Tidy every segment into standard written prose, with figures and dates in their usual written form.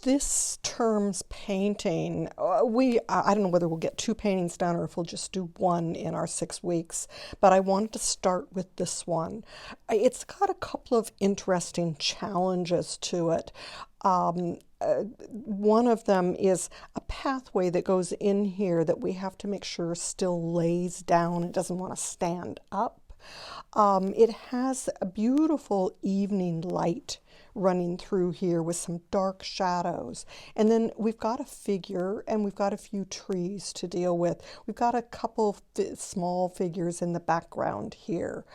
this term's painting, I don't know whether we'll get two paintings done or if we'll just do one in our 6 weeks, but I wanted to start with this one. It's got a couple of interesting challenges to it. One of them is a pathway that goes in here that we have to make sure still lays down. It doesn't want to stand up. It has a beautiful evening light running through here with some dark shadows. And then we've got a figure and we've got a few trees to deal with. We've got a couple small figures in the background here.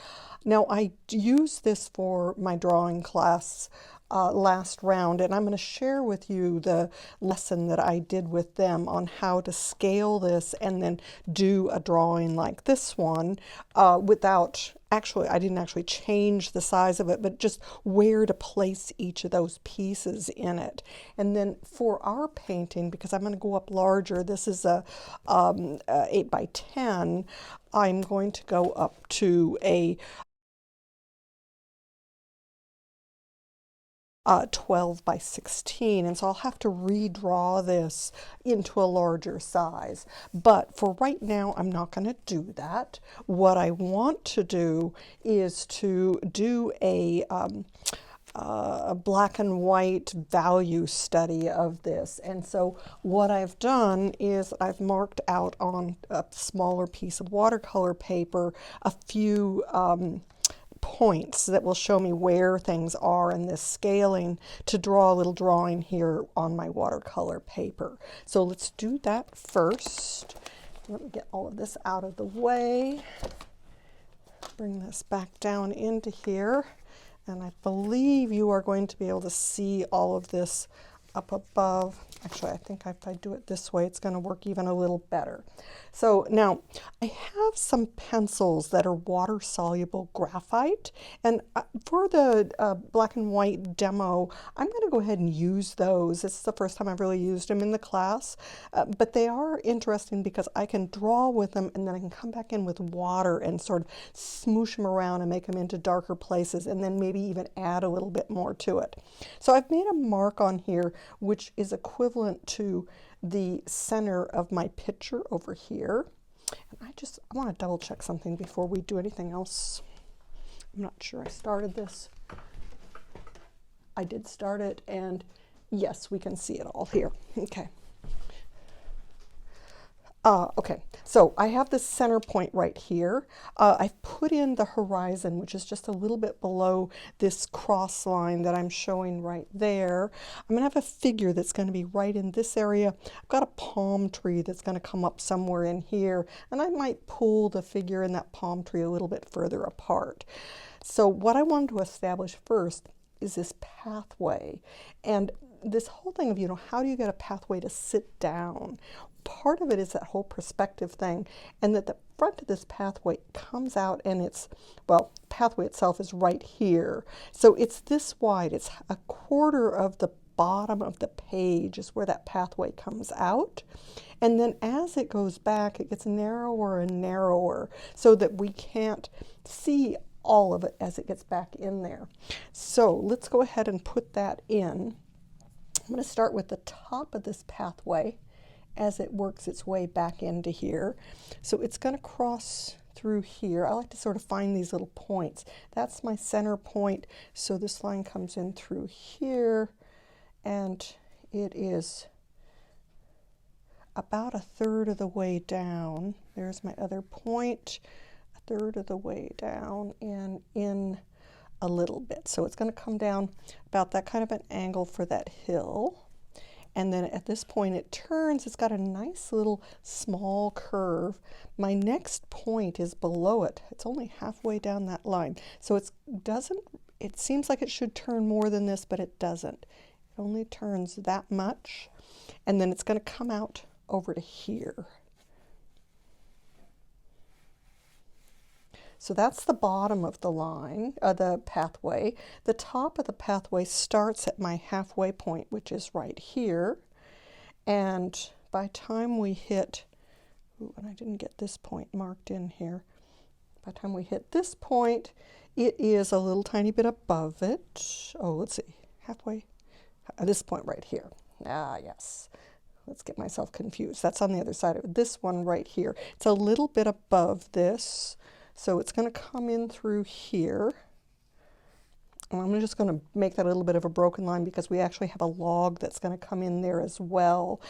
Now I used this for my drawing class last round, and I'm going to share with you the lesson that I did with them on how to scale this and then do a drawing like this one without actually, I didn't actually change the size of it, but just where to place each of those pieces in it. And then for our painting, because I'm going to go up larger, this is a 8 by 10, I'm going to go up to a 12 by 16, and so I'll have to redraw this into a larger size. But for right now, I'm not going to do that. What I want to do is to do a black and white value study of this. And so what I've done is I've marked out on a smaller piece of watercolor paper a few points that will show me where things are in this scaling to draw a little drawing here on my watercolor paper. So let's do that first. Let me get all of this out of the way. Bring this back down into here. And I believe you are going to be able to see all of this up above. Actually, I think if I do it this way, it's going to work even a little better. So now I have some pencils that are water soluble graphite, and for the black and white demo, I'm going to go ahead and use those. This is the first time I've really used them in the class, but they are interesting because I can draw with them and then I can come back in with water and sort of smoosh them around and make them into darker places and then maybe even add a little bit more to it. So I've made a mark on here which is equivalent to the center of my picture over here. And I want to double check something before we do anything else. I'm not sure I started this. I did start it, and yes, we can see it all here. Okay. Okay, so I have the center point right here. I've put in the horizon, which is just a little bit below this cross line that I'm showing right there. I'm going to have a figure that's going to be right in this area. I've got a palm tree that's going to come up somewhere in here, and I might pull the figure in that palm tree a little bit further apart. So what I wanted to establish first is this pathway. And this whole thing of, how do you get a pathway to sit down? Part of it is that whole perspective thing, and that the front of this pathway comes out and the pathway itself is right here. So it's this wide. It's a quarter of the bottom of the page is where that pathway comes out. And then as it goes back, it gets narrower and narrower so that we can't see all of it as it gets back in there. So let's go ahead and put that in. I'm going to start with the top of this pathway as it works its way back into here. So it's going to cross through here. I like to sort of find these little points. That's my center point. So this line comes in through here, and it is about a third of the way down. There's my other point, a third of the way down and in a little bit. So it's going to come down about that kind of an angle for that hill. And then at this point it turns, it's got a nice little small curve. My next point is below it. It's only halfway down that line. So it seems like it should turn more than this, but it doesn't. It only turns that much. And then it's going to come out over to here. So that's the bottom of the line, the pathway. The top of the pathway starts at my halfway point, which is right here. And by the time we hit, and I didn't get this point marked in here. By the time we hit this point, it is a little tiny bit above it. Oh, let's see, halfway, at this point right here. Yes. Let's get myself confused. That's on the other side of it. This one right here. It's a little bit above this. So it's going to come in through here. And I'm just going to make that a little bit of a broken line because we actually have a log that's going to come in there as well,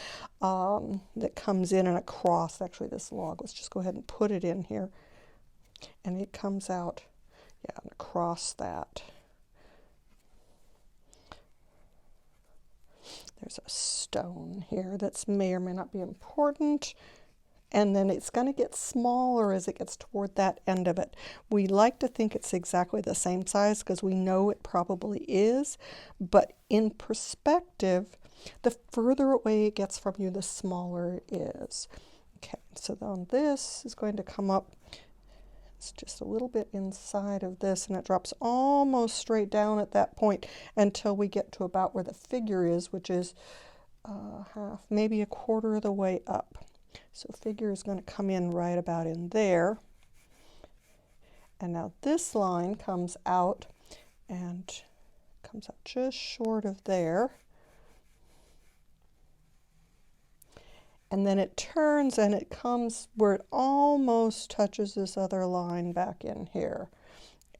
that comes in and across actually this log. Let's just go ahead and put it in here. And it comes out, yeah, and across that. There's a stone here that may or may not be important. And then it's going to get smaller as it gets toward that end of it. We like to think it's exactly the same size because we know it probably is. But in perspective, the further away it gets from you, the smaller it is. Okay, so then this is going to come up. It's just a little bit inside of this, and it drops almost straight down at that point until we get to about where the figure is, which is half, maybe a quarter of the way up. So figure is going to come in right about in there. And now this line comes out and comes out just short of there. And then it turns and it comes where it almost touches this other line back in here.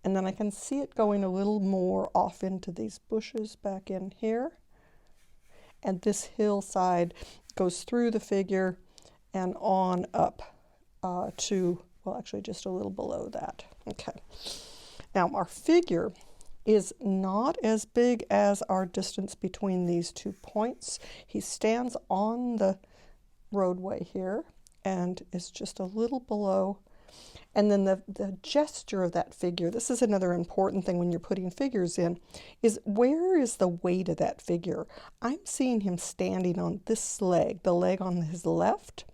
And then I can see it going a little more off into these bushes back in here. And this hillside goes through the figure and on up to, well, actually just a little below that. Okay. Now our figure is not as big as our distance between these 2 points. He stands on the roadway here and is just a little below. And then the gesture of that figure, this is another important thing when you're putting figures in, is where is the weight of that figure? I'm seeing him standing on this leg, the leg on his left,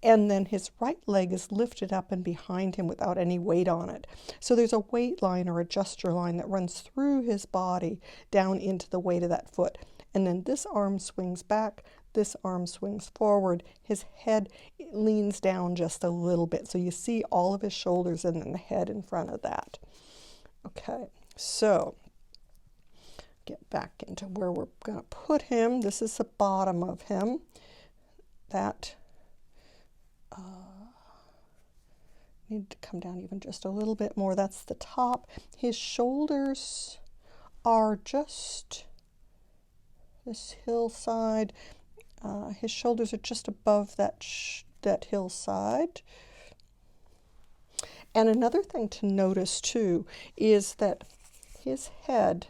and then his right leg is lifted up and behind him without any weight on it. So there's a weight line or a gesture line that runs through his body down into the weight of that foot. And then this arm swings back, this arm swings forward, his head leans down just a little bit. So you see all of his shoulders and then the head in front of that. Okay, so get back into where we're going to put him. This is the bottom of him. That need to come down even just a little bit more. That's the top. His shoulders are just this hillside. His shoulders are just above that hillside. And another thing to notice too is that his head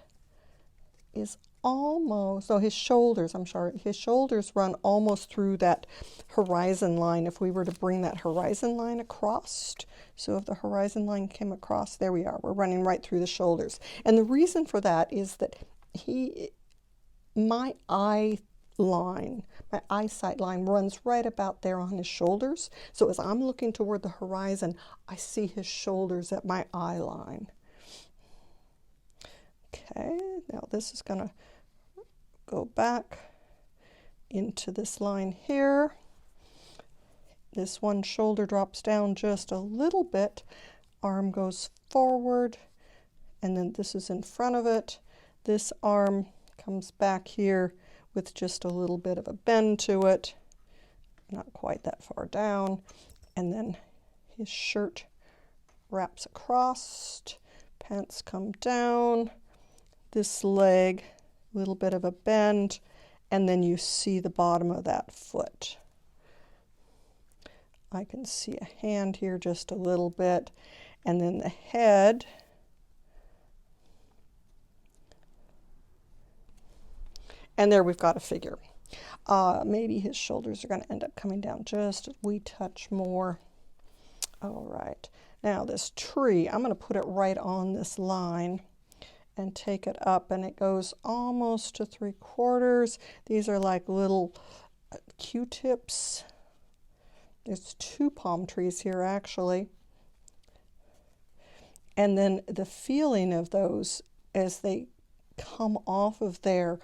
is almost, his shoulders run almost through that horizon line if we were to bring that horizon line across. So if the horizon line came across, there we are, we're running right through the shoulders. And the reason for that is that my eyesight line runs right about there on his shoulders. So as I'm looking toward the horizon, I see his shoulders at my eye line. Okay, now this is going to go back into this line here. This one shoulder drops down just a little bit. Arm goes forward, and then this is in front of it. This arm comes back here with just a little bit of a bend to it, not quite that far down, and then his shirt wraps across, pants come down, this leg, a little bit of a bend, and then you see the bottom of that foot. I can see a hand here just a little bit, and then the head. And there we've got a figure. Maybe his shoulders are going to end up coming down just a wee touch more. All right. Now this tree, I'm going to put it right on this line and take it up, and it goes almost to 3/4. These are like little Q-tips. There's 2 palm trees here actually. And then the feeling of those as they come off of their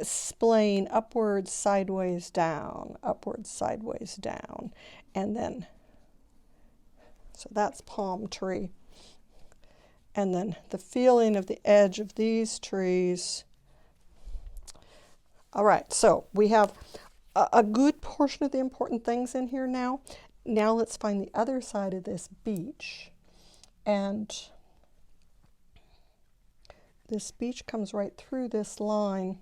splaying upwards, sideways, down, upwards, sideways, down. And then, so that's palm tree. And then the feeling of the edge of these trees All right, so we have a good portion of the important things in here now. Now let's find the other side of this beach. And this beach comes right through this line,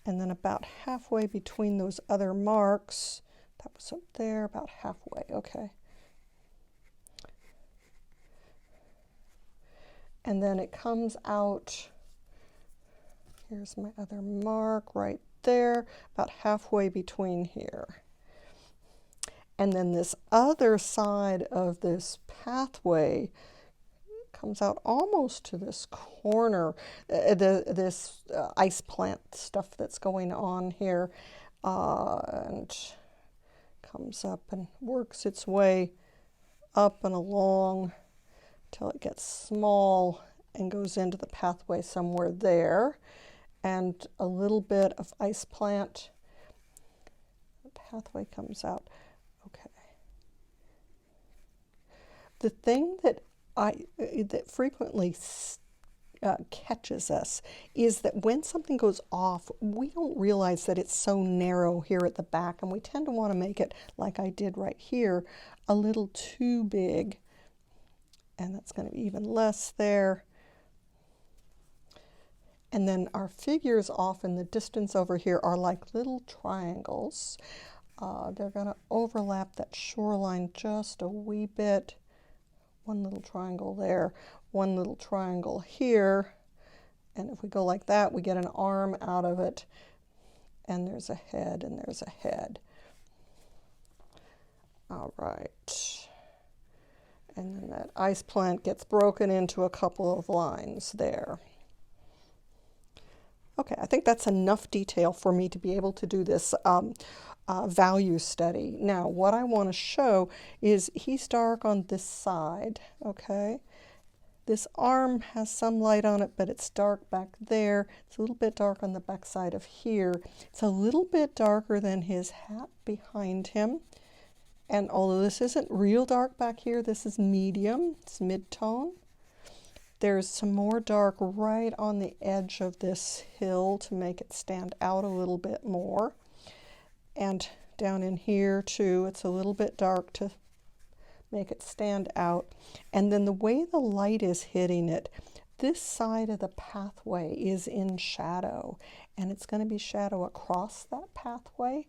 and then about halfway between those other marks, that was up there, about halfway, okay. And then it comes out, here's my other mark right there, about halfway between here. And then this other side of this pathway comes out almost to this corner, this ice plant stuff that's going on here, and comes up and works its way up and along till it gets small and goes into the pathway somewhere there. And a little bit of ice plant. The pathway comes out. Okay. The thing that frequently catches us is that when something goes off, we don't realize that it's so narrow here at the back, and we tend to want to make it, like I did right here, a little too big. And that's going to be even less there. And then our figures off in the distance over here are like little triangles. They're going to overlap that shoreline just a wee bit. One little triangle there, one little triangle here. And if we go like that, we get an arm out of it. And there's a head, and there's a head. All right. And then that ice plant gets broken into a couple of lines there. Okay, I think that's enough detail for me to be able to do this value study. Now, what I want to show is he's dark on this side, okay? This arm has some light on it, but it's dark back there. It's a little bit dark on the back side of here. It's a little bit darker than his hat behind him. And although this isn't real dark back here, this is medium, it's mid-tone. There's some more dark right on the edge of this hill to make it stand out a little bit more. And down in here too, it's a little bit dark to make it stand out. And then the way the light is hitting it, this side of the pathway is in shadow, and it's going to be shadow across that pathway.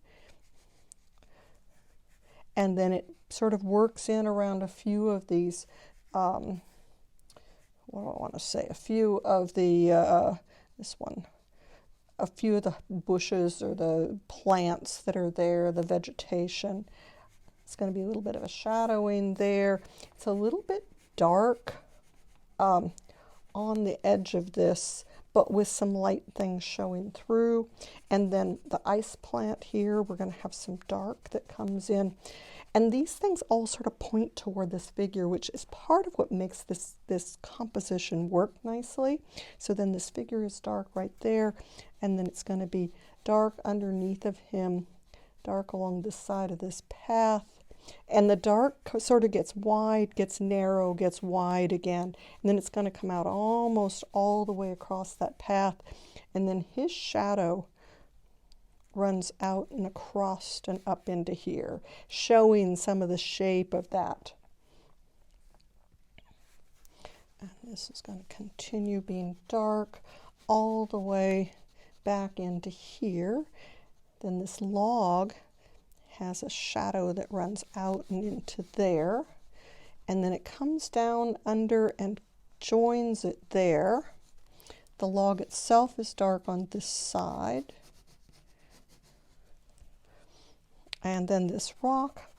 And then it sort of works in around a few of these what do I want to say? A few of the, a few of the bushes or the plants that are there, the vegetation. It's going to be a little bit of a shadowing there. It's a little bit dark on the edge of this, but with some light things showing through. And then the ice plant here, we're going to have some dark that comes in. And these things all sort of point toward this figure, which is part of what makes this composition work nicely. So then this figure is dark right there, and then it's going to be dark underneath of him, dark along this side of this path. And the dark sort of gets wide, gets narrow, gets wide again. And then it's going to come out almost all the way across that path. And then his shadow runs out and across and up into here, showing some of the shape of that. And this is going to continue being dark all the way back into here. Then this log has a shadow that runs out and into there. And then it comes down under and joins it there. The log itself is dark on this side. And then this rock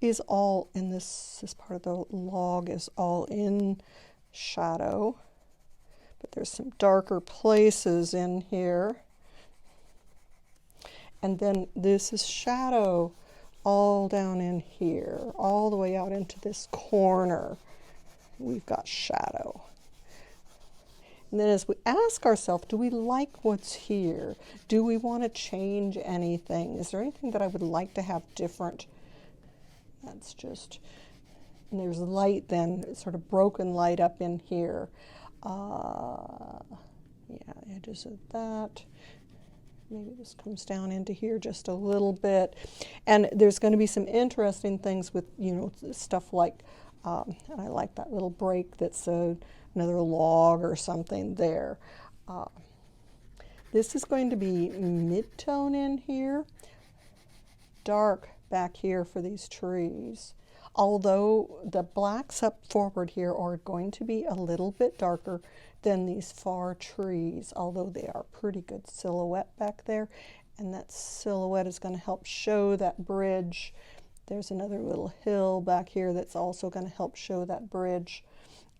is all in this part of the log is all in shadow. But there's some darker places in here. And then this is shadow all down in here, all the way out into this corner. We've got shadow. And then as we ask ourselves, do we like what's here? Do we want to change anything? Is there anything that I would like to have different? That's just, and there's light then, sort of broken light up in here. Yeah, edges of that. Maybe this comes down into here just a little bit. And there's going to be some interesting things with, you know, stuff like, and I like that little break that's another log or something there. This is going to be mid-tone in here, dark back here for these trees. Although the blacks up forward here are going to be a little bit darker than these far trees, although they are pretty good silhouette back there. And that silhouette is going to help show that bridge. There's another little hill back here that's also going to help show that bridge.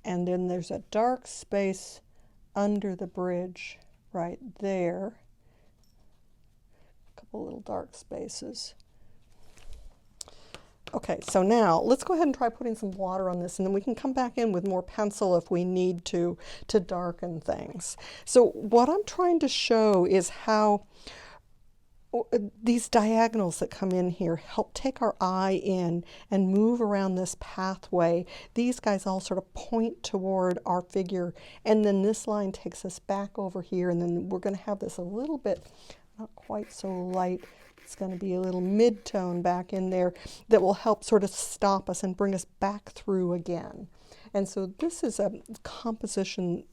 And then there's a dark space under the bridge right there. A couple little dark spaces. Okay, so now let's go ahead and try putting some water on this, and then we can come back in with more pencil if we need to darken things. So what I'm trying to show is how these diagonals that come in here help take our eye in and move around this pathway. These guys all sort of point toward our figure, and then this line takes us back over here, and then we're going to have this a little bit, not quite so light. It's going to be a little mid-tone back in there that will help sort of stop us and bring us back through again. And so this is a compositional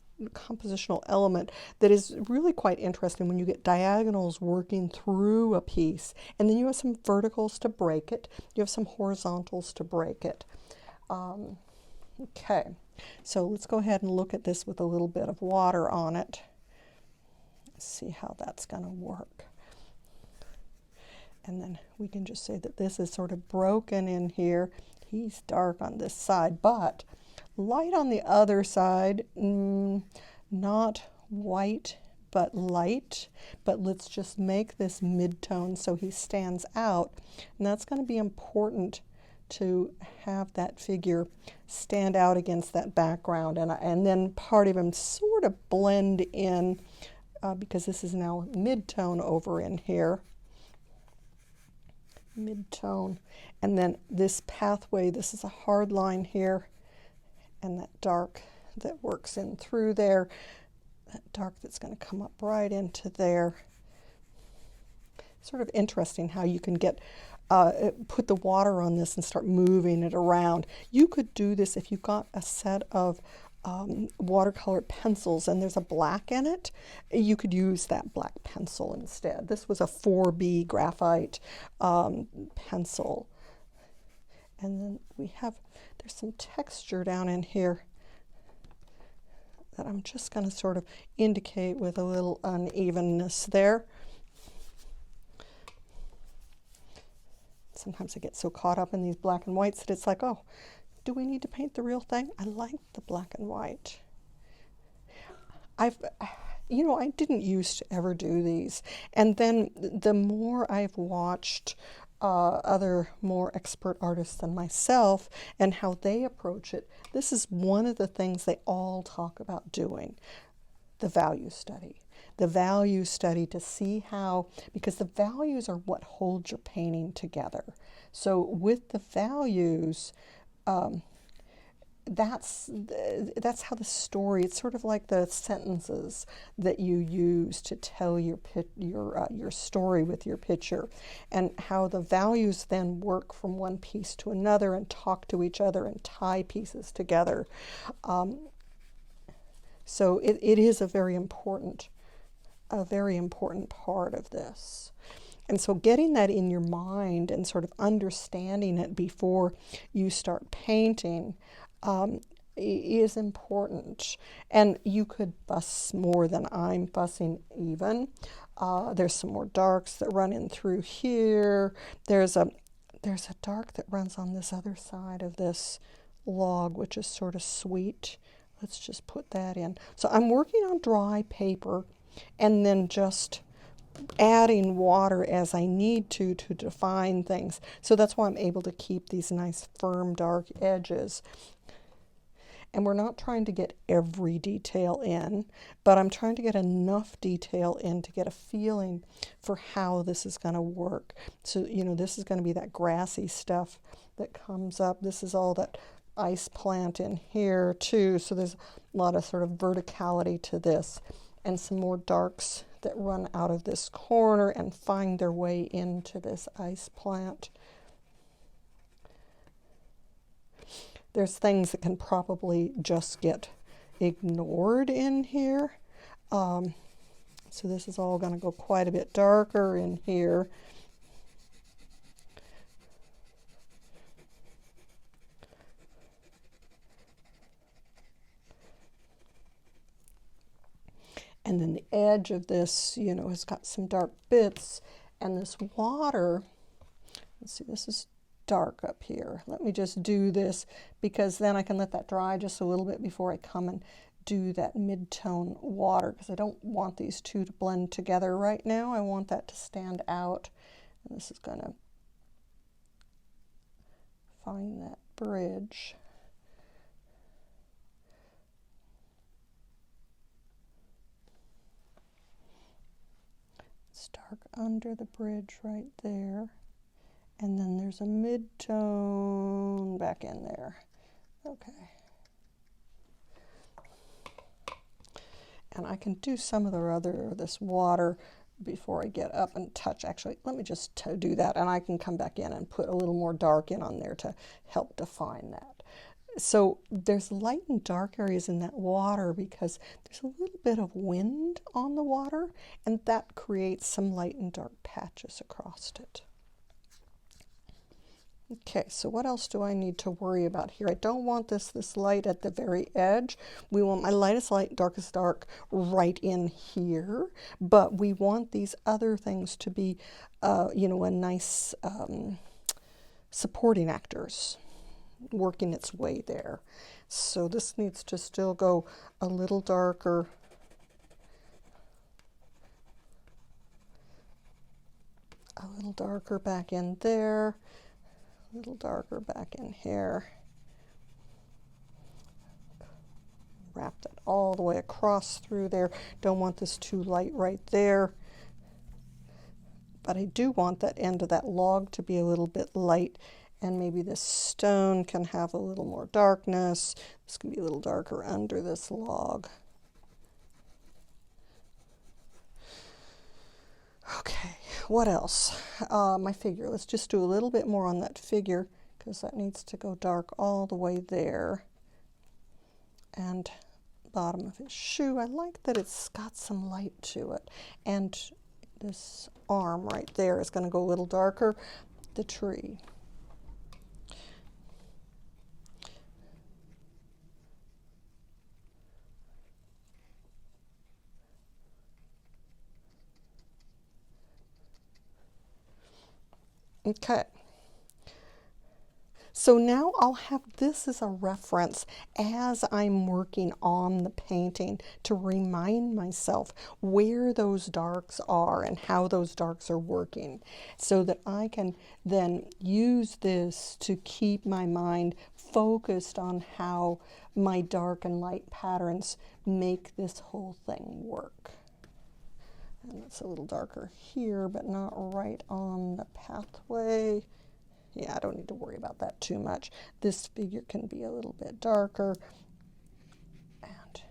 element that is really quite interesting when you get diagonals working through a piece, and then you have some verticals to break it, you have some horizontals to break it. Okay, so let's go ahead and look at this with a little bit of water on it. Let's see how that's going to work. And then we can just say that this is sort of broken in here. He's dark on this side, but light on the other side. Not white, but light. But let's just make this mid-tone so he stands out. And that's going to be important to have that figure stand out against that background. And then part of him sort of blend in because this is now mid-tone over in here. Mid-tone, and then this pathway, this is a hard line here, and that dark that works in through there, that dark that's going to come up right into there. Sort of interesting how you can get put the water on this and start moving it around. You could do this if you got a set of watercolor pencils and there's a black in it. You could use that black pencil instead. This was a 4B graphite pencil. And then there's some texture down in here that I'm just going to sort of indicate with a little unevenness there. Sometimes I get so caught up in these black and whites that it's like, oh, do we need to paint the real thing? I like the black and white. I didn't used to ever do these. And then the more I've watched other more expert artists than myself and how they approach it, this is one of the things they all talk about doing, the value study. The value study to see how, because the values are what hold your painting together. So with the values, that's how the story, it's sort of like the sentences that you use to tell your story with your picture, and how the values then work from one piece to another and talk to each other and tie pieces together. So it is a very important part of this. And so getting that in your mind and sort of understanding it before you start painting is important. And you could fuss more than I'm fussing even. There's some more darks that run in through here. There's a dark that runs on this other side of this log, which is sort of sweet. Let's just put that in. So I'm working on dry paper and then just adding water as I need to define things. So that's why I'm able to keep these nice firm dark edges. And we're not trying to get every detail in, but I'm trying to get enough detail in to get a feeling for how this is going to work. So, this is going to be that grassy stuff that comes up. This is all that ice plant in here too. So there's a lot of sort of verticality to this. and some more darks that run out of this corner and find their way into this ice plant. There's things that can probably just get ignored in here. So this is all going to go quite a bit darker in here. And then the edge of this, you know, has got some dark bits. And this water, let's see, this is dark up here. Let me just do this because then I can let that dry just a little bit before I come and do that mid-tone water, because I don't want these two to blend together right now. I want that to stand out. And this is going to find that bridge. It's dark under the bridge right there. And then there's a mid-tone back in there. Okay. And I can do some of this water before I get up and touch. Actually, let me just do that, and I can come back in and put a little more dark in on there to help define that. So there's light and dark areas in that water because there's a little bit of wind on the water, and that creates some light and dark patches across it. Okay, so what else do I need to worry about here? I don't want this light at the very edge. We want my lightest light, darkest dark right in here, but we want these other things to be, you know, a nice supporting actors working its way there. So this needs to still go a little darker. A little darker back in there. A little darker back in here. Wrap that all the way across through there. Don't want this too light right there. But I do want that end of that log to be a little bit light, and maybe this stone can have a little more darkness. This can be a little darker under this log. Okay, what else? My figure. Let's just do a little bit more on that figure because that needs to go dark all the way there. And bottom of his shoe. I like that it's got some light to it. And this arm right there is going to go a little darker. The tree. Okay, so now I'll have this as a reference as I'm working on the painting to remind myself where those darks are and how those darks are working, so that I can then use this to keep my mind focused on how my dark and light patterns make this whole thing work. And it's a little darker here, but not right on the pathway. Yeah, I don't need to worry about that too much. This figure can be a little bit darker. And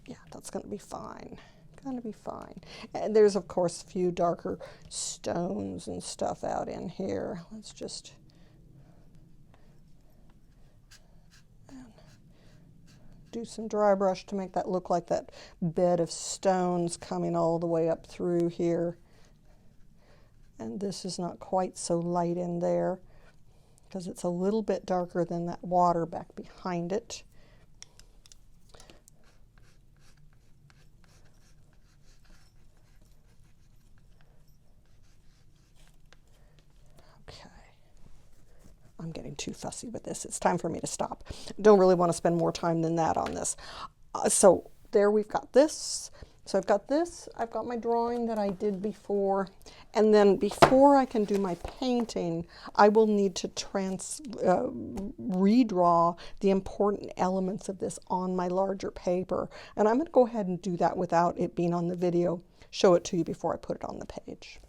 yeah, that's going to be fine. Going to be fine. And there's, of course, a few darker stones and stuff out in here. Let's just... do some dry brush to make that look like that bed of stones coming all the way up through here. And this is not quite so light in there because it's a little bit darker than that water back behind it. I'm getting too fussy with this. It's time for me to stop. Don't really want to spend more time than that on this. So there we've got this. So I've got this. I've got my drawing that I did before. And then before I can do my painting, I will need to redraw the important elements of this on my larger paper. And I'm going to go ahead and do that without it being on the video. Show it to you before I put it on the page.